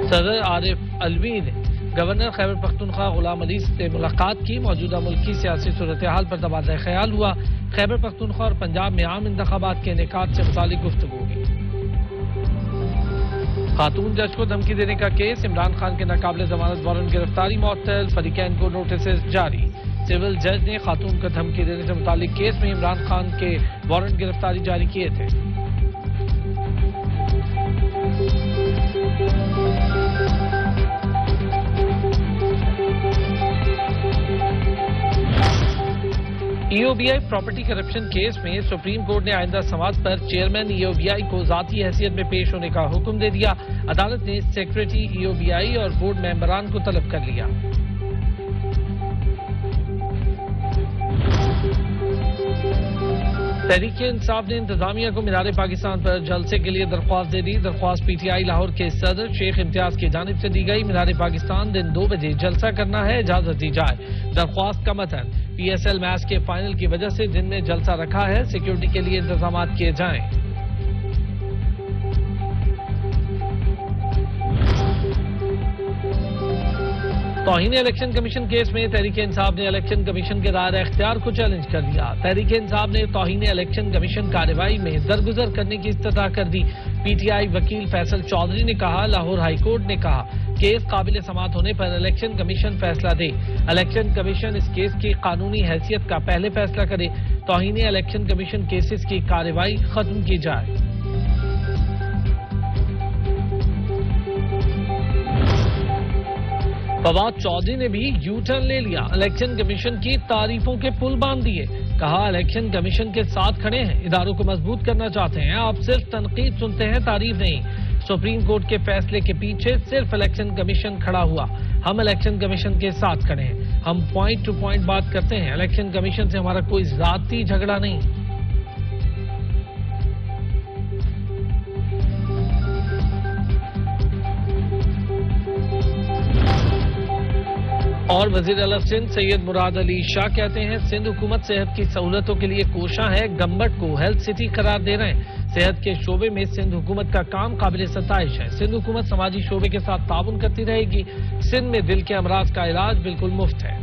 सदर आरिफ अलवी ने गवर्नर खैबर पख्तूनख्वा गुलाम अली से मुलाकात की। मौजूदा मुल्क की सियासी सूरत हाल पर तबादला ख्याल हुआ। खैबर पख्तूनख्वा और पंजाब में आम इंतखाबात के इनेकाद से मुतालिक गुफ्तगू हुई। खातून जज को धमकी देने का केस, इमरान खान के नाकाबिले जमानत वारंट गिरफ्तारी मुअत्तल, फरीकैन को नोटिस जारी। सिविल जज ने खातून को धमकी देने से मुतालिक केस में इमरान खान के वारंट गिरफ्तारी जारी किए थे। ईओबीआई प्रॉपर्टी करप्शन केस में सुप्रीम कोर्ट ने आइंदा समाअत पर चेयरमैन ईओबीआई को जाती हैसियत में पेश होने का हुक्म दे दिया। अदालत ने सेक्रेटरी ईओबीआई और बोर्ड मेंबरान को तलब कर लिया। तहरीक-ए-इंसाफ ने इंतजामिया को मीनार पाकिस्तान पर जलसे के लिए दरख्वास्त दे दी। दरख्वास्त पीटीआई लाहौर के सदर शेख इम्तियाज की जानिब से दी गई। मीनार पाकिस्तान दिन 2 बजे जलसा करना है, इजाजत दी जाए। दरख्वास्त का मतन, पीएसएल मैच के फाइनल की वजह से दिन में जलसा रखा है, सिक्योरिटी के लिए इंतजाम किए जाएं। तौहीन इलेक्शन कमीशन केस में तहरीक इंसाफ ने इलेक्शन कमीशन के दायरा इख्तियार को चैलेंज कर दिया। तहरीक इंसाफ ने तौहीन इलेक्शन कमीशन कार्रवाई में दरगुजर करने की इस्तदा कर दी। पीटीआई वकील फैसल चौधरी ने कहा, लाहौर हाई कोर्ट ने कहा केस काबिल समाअत होने पर इलेक्शन कमीशन फैसला दे। इलेक्शन कमीशन इस केस की कानूनी हैसियत का पहले फैसला करे। तौहीन इलेक्शन कमीशन केसेस की कार्रवाई खत्म की जाए। फवाद चौधरी ने भी यू टर्न ले लिया। इलेक्शन कमीशन की तारीफों के पुल बांध दिए। कहा, इलेक्शन कमीशन के साथ खड़े हैं, इदारों को मजबूत करना चाहते हैं। आप सिर्फ तनकीद सुनते हैं, तारीफ नहीं। सुप्रीम कोर्ट के फैसले के पीछे सिर्फ इलेक्शन कमीशन खड़ा हुआ। हम इलेक्शन कमीशन के साथ खड़े हैं। हम पॉइंट टू पॉइंट बात करते हैं। इलेक्शन कमीशन से हमारा कोई जाती झगड़ा नहीं। और वजीर आला सिंध सैयद मुराद अली शाह कहते हैं, सिंध हुकूमत सेहत की सहूलतों के लिए कोशा है। गम्बट को हेल्थ सिटी करार दे रहे हैं। सेहत के शोबे में सिंध हुकूमत का काम काबिल सताइश है। सिंध हुकूमत समाजी शोबे के साथ ताउन करती रहेगी। सिंध में दिल के अमराज का इलाज बिल्कुल मुफ्त है।